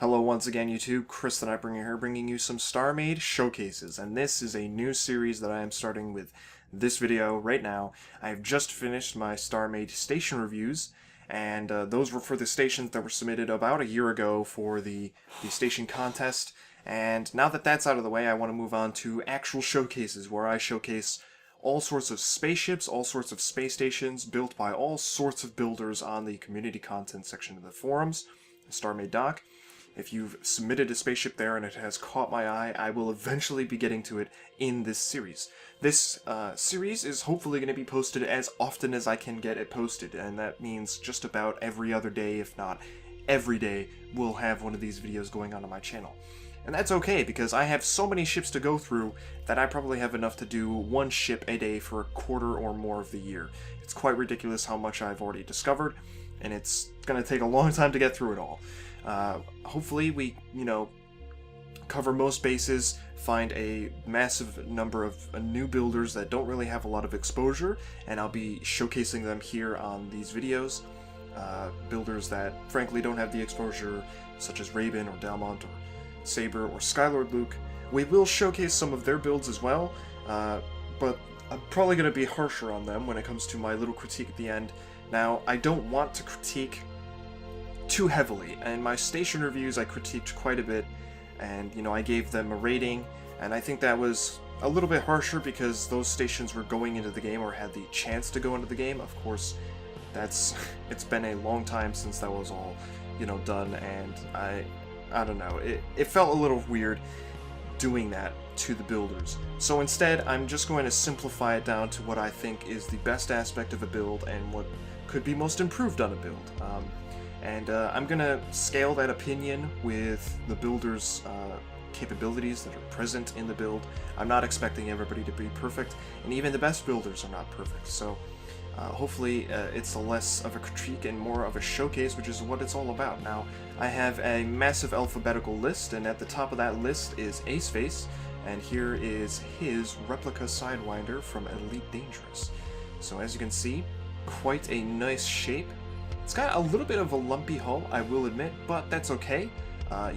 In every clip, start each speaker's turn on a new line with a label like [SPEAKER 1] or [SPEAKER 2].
[SPEAKER 1] Hello once again YouTube, Chris the Nightbringer here, bringing you some StarMade showcases, and this is a new series that I am starting with this video right now. I have just finished my StarMade station reviews, and those were for the stations that were submitted about a year ago for the station contest, and now that that's out of the way, I want to move on to actual showcases, where I showcase all sorts of spaceships, all sorts of space stations, built by all sorts of builders on the community content section of the forums, the StarMade doc. If you've submitted a spaceship there and it has caught my eye, I will eventually be getting to it in this series. This series is hopefully going to be posted as often as I can get it posted, and that means just about every other day, if not every day, we'll have one of these videos going on my channel. And that's okay, because I have so many ships to go through that I probably have enough to do one ship a day for a quarter or more of the year. It's quite ridiculous how much I've already discovered, and it's going to take a long time to get through it all. Hopefully we, cover most bases, find a massive number of new builders that don't really have a lot of exposure, and I'll be showcasing them here on these videos. Builders that frankly don't have the exposure, such as Raven or Delmont or Saber or Skylord Luke. We will showcase some of their builds as well, but I'm probably going to be harsher on them when it comes to my little critique at the end. Now, I don't want to critique too heavily, and my station reviews I critiqued quite a bit, and I gave them a rating, and I think that was a little bit harsher because those stations were going into the game or had the chance to go into the game. Of course, it's been a long time since that was all done, and I don't know, it felt a little weird doing that to the builders. So instead, I'm just going to simplify it down to what I think is the best aspect of a build and what could be most improved on a build. I'm going to scale that opinion with the builder's capabilities that are present in the build. I'm not expecting everybody to be perfect, and even the best builders are not perfect. So hopefully it's less of a critique and more of a showcase, which is what it's all about. Now, I have a massive alphabetical list, and at the top of that list is Aceface, and here is his replica Sidewinder from Elite Dangerous. So as you can see, quite a nice shape. It's got a little bit of a lumpy hull, I will admit, but that's okay.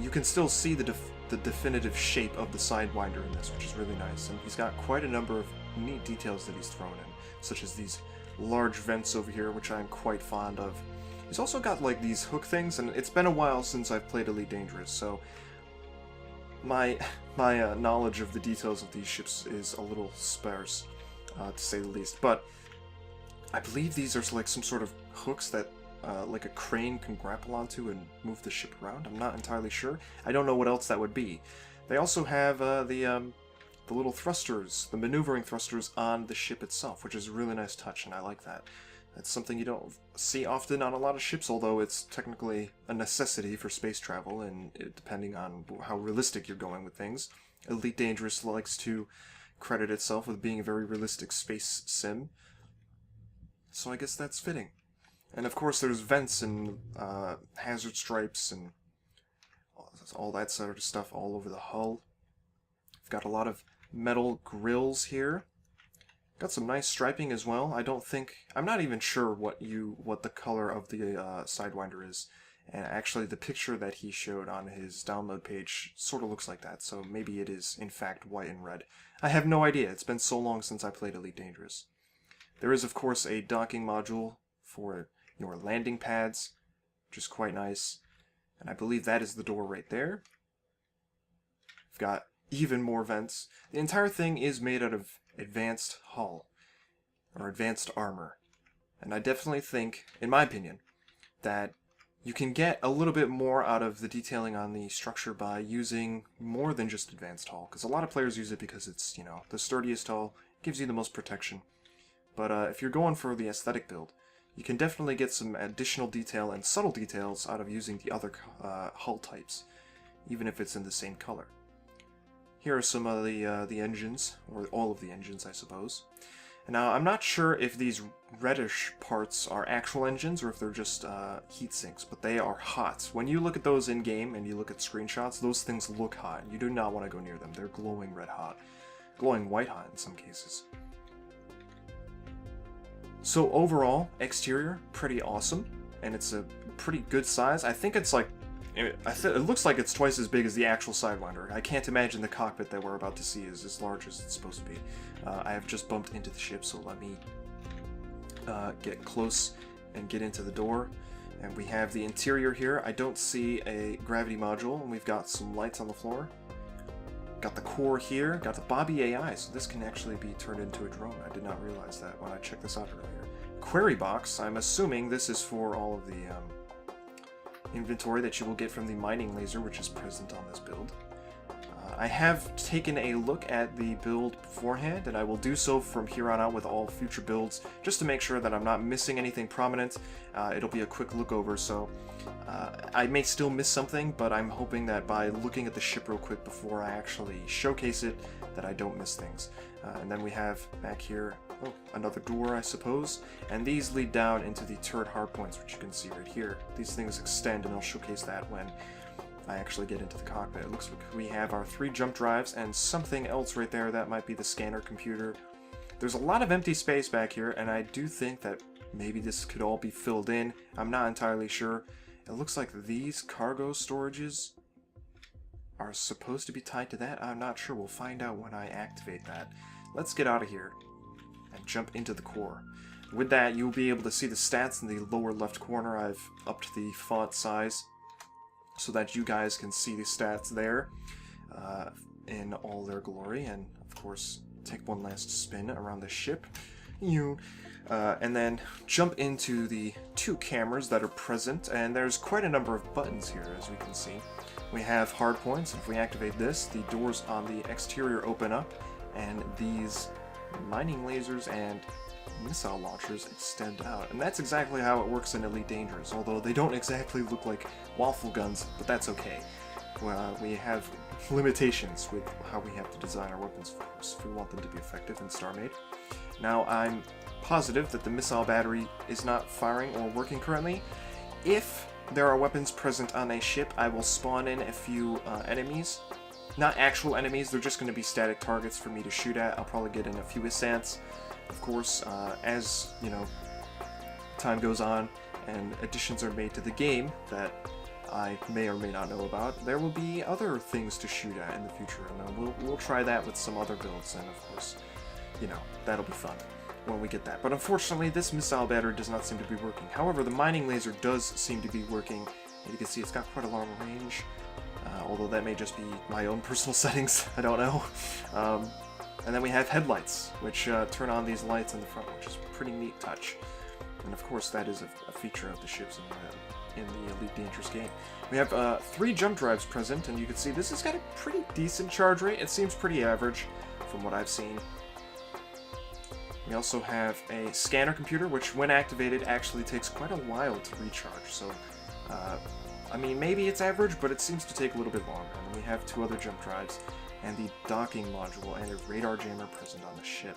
[SPEAKER 1] You can still see the definitive shape of the Sidewinder in this, which is really nice. And he's got quite a number of neat details that he's thrown in, such as these large vents over here, which I'm quite fond of. He's also got like these hook things, and it's been a while since I've played Elite Dangerous, so my knowledge of the details of these ships is a little sparse, to say the least. But I believe these are like some sort of hooks that like a crane can grapple onto and move the ship around. I'm not entirely sure. I don't know what else that would be. They also have the little thrusters, the maneuvering thrusters on the ship itself, which is a really nice touch, and I like that. That's something you don't see often on a lot of ships, although it's technically a necessity for space travel, and depending on how realistic you're going with things. Elite Dangerous likes to credit itself with being a very realistic space sim, so I guess that's fitting. And of course there's vents and hazard stripes and all that sort of stuff all over the hull. We've got a lot of metal grills here. Got some nice striping as well. I'm not even sure what the color of the Sidewinder is. And actually the picture that he showed on his download page sort of looks like that, so maybe it is in fact white and red. I have no idea. It's been so long since I played Elite Dangerous. There is of course a docking module for your landing pads, which is quite nice. And I believe that is the door right there. We've got even more vents. The entire thing is made out of advanced hull, or advanced armor. And I definitely think, in my opinion, that you can get a little bit more out of the detailing on the structure by using more than just advanced hull, because a lot of players use it because it's, the sturdiest hull, gives you the most protection. But if you're going for the aesthetic build, you can definitely get some additional detail and subtle details out of using the other hull types, even if it's in the same color. Here are some of the engines, or all of the engines, I suppose. Now, I'm not sure if these reddish parts are actual engines or if they're just heat sinks, but they are hot. When you look at those in-game and you look at screenshots, those things look hot. You do not want to go near them. They're glowing red hot. Glowing white hot in some cases. So overall, exterior, pretty awesome, and it's a pretty good size. I think it's like it looks like it's twice as big as the actual Sidewinder. I can't imagine the cockpit that we're about to see is as large as it's supposed to be. I have just bumped into the ship, so let me get close and get into the door. And we have the interior here. I don't see a gravity module, and we've got some lights on the floor. Got the core here, got the Bobby AI, so this can actually be turned into a drone. I did not realize that when I checked this out earlier. Query box, I'm assuming this is for all of the inventory that you will get from the mining laser, which is present on this build. I have taken a look at the build beforehand, and I will do so from here on out with all future builds, just to make sure that I'm not missing anything prominent. It'll be a quick look over, so I may still miss something, but I'm hoping that by looking at the ship real quick before I actually showcase it, that I don't miss things. And then we have back here, another door, I suppose, and these lead down into the turret hardpoints, which you can see right here. These things extend, and I'll showcase that when I actually get into the cockpit. It looks like we have our 3 jump drives and something else right there. That might be the scanner computer. There's a lot of empty space back here, and I do think that maybe this could all be filled in. I'm not entirely sure. It looks like these cargo storages are supposed to be tied to that. I'm not sure. We'll find out when I activate that. Let's get out of here and jump into the core. With that, you'll be able to see the stats in the lower left corner. I've upped the font size so that you guys can see the stats there in all their glory, and of course take one last spin around the ship, and then jump into the 2 cameras that are present, and there's quite a number of buttons here, as we can see. We have hardpoints. If we activate this, the doors on the exterior open up, and these mining lasers and missile launchers extend out. And that's exactly how it works in Elite Dangerous, although they don't exactly look like waffle guns, but that's okay. We have limitations with how we have to design our weapons, of course, if we want them to be effective in StarMade. Now, I'm positive that the missile battery is not firing or working currently. If there are weapons present on a ship, I will spawn in a few enemies. Not actual enemies, they're just going to be static targets for me to shoot at. I'll probably get in a few assaults. Of course, as, time goes on and additions are made to the game that I may or may not know about, there will be other things to shoot at in the future, and we'll try that with some other builds, and of course, that'll be fun when we get that. But unfortunately, this missile battery does not seem to be working. However, the mining laser does seem to be working, and you can see it's got quite a long range, although that may just be my own personal settings, I don't know. And then we have headlights, which turn on these lights in the front, which is a pretty neat touch. And of course, that is a feature of the ships in the Elite Dangerous game. We have 3 jump drives present, and you can see this has got a pretty decent charge rate. It seems pretty average from what I've seen. We also have a scanner computer, which when activated actually takes quite a while to recharge. So, I mean, maybe it's average, but it seems to take a little bit longer. And then we have 2 other jump drives, and the docking module and a radar jammer present on the ship.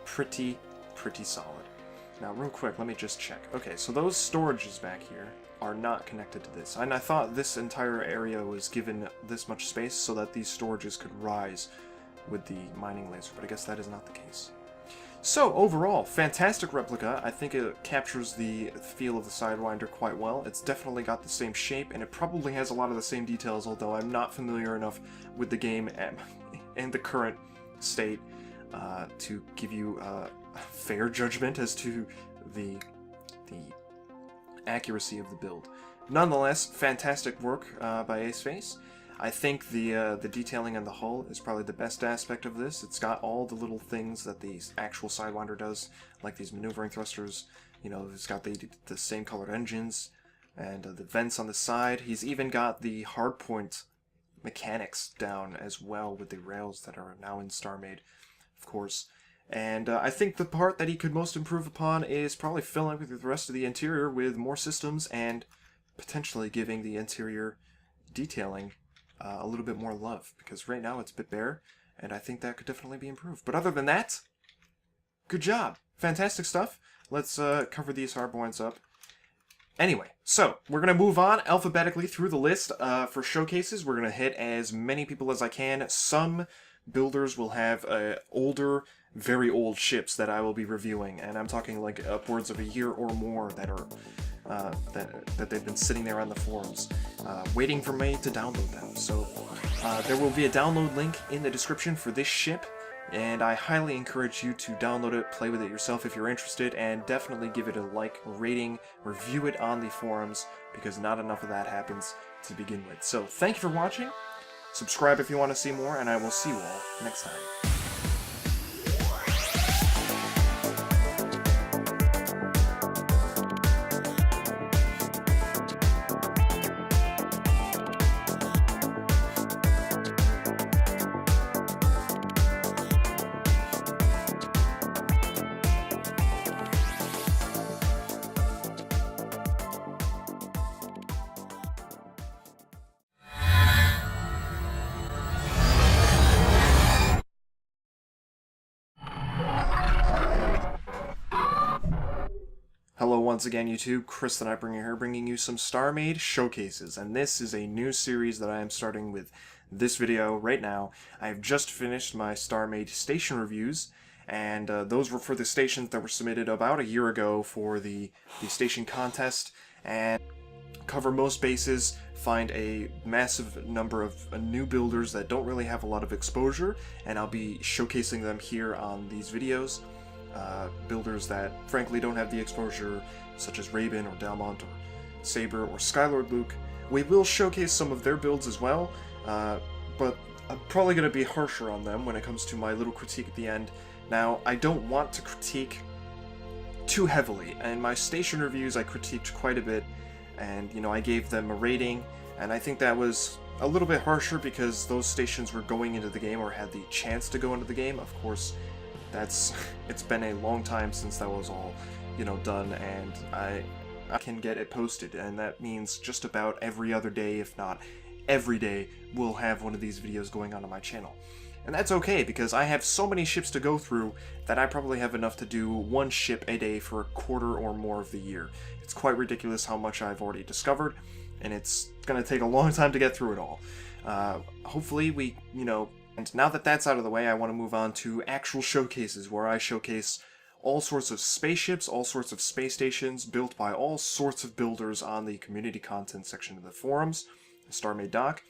[SPEAKER 1] Pretty solid. Now, real quick, let me just check. Okay, so those storages back here are not connected to this. And I thought this entire area was given this much space so that these storages could rise with the mining laser, but I guess that is not the case. So, overall, fantastic replica. I think it captures the feel of the Sidewinder quite well. It's definitely got the same shape, and it probably has a lot of the same details, although I'm not familiar enough with the game and the current state to give you a fair judgment as to the accuracy of the build. Nonetheless, fantastic work by Aceface. I think the detailing on the hull is probably the best aspect of this. It's got all the little things that the actual Sidewinder does, like these maneuvering thrusters. It's got the same colored engines and the vents on the side. He's even got the hardpoint mechanics down as well with the rails that are now in StarMade, of course. And I think the part that he could most improve upon is probably filling with the rest of the interior with more systems and potentially giving the interior detailing a little bit more love, because right now it's a bit bare, and I think that could definitely be improved. But other than that, good job. Fantastic stuff. Let's cover these hardpoints up. Anyway, so we're going to move on alphabetically through the list for showcases. We're going to hit as many people as I can. Some builders will have older, very old ships that I will be reviewing, and I'm talking like upwards of a year or more that are that they've been sitting there on the forums, waiting for me to download them. So there will be a download link in the description for this ship, and I highly encourage you to download it, play with it yourself if you're interested, and definitely give it a like, rating, review it on the forums, because not enough of that happens to begin with. So thank you for watching, subscribe if you want to see more, and I will see you all next time. Hello once again, YouTube. Chris and I bringing you some StarMade showcases, and this is a new series that I am starting with this video right now. I have just finished my StarMade station reviews, and those were for the stations that were submitted about a year ago for the station contest, and cover most bases, find a massive number of new builders that don't really have a lot of exposure, and I'll be showcasing them here on these videos. Builders that frankly don't have the exposure, such as Raven or Delmont or Saber or Skylord Luke. We will showcase some of their builds as well, but I'm probably going to be harsher on them when it comes to my little critique at the end. Now, I don't want to critique too heavily. In my station reviews, I critiqued quite a bit, and I gave them a rating, and I think that was a little bit harsher because those stations were going into the game or had the chance to go into the game. Of course, it's been a long time since that was all, done, and I can get it posted, and that means just about every other day, if not every day, we'll have one of these videos going on my channel. And that's okay, because I have so many ships to go through that I probably have enough to do one ship a day for a quarter or more of the year. It's quite ridiculous how much I've already discovered, and it's gonna take a long time to get through it all. Hopefully we, and now that that's out of the way, I want to move on to actual showcases, where I showcase all sorts of spaceships, all sorts of space stations, built by all sorts of builders on the community content section of the forums, the StarMade doc.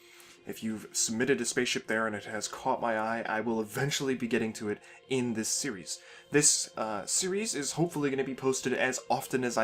[SPEAKER 1] If you've submitted a spaceship there and it has caught my eye, I will eventually be getting to it in this series. This series is hopefully going to be posted as often as I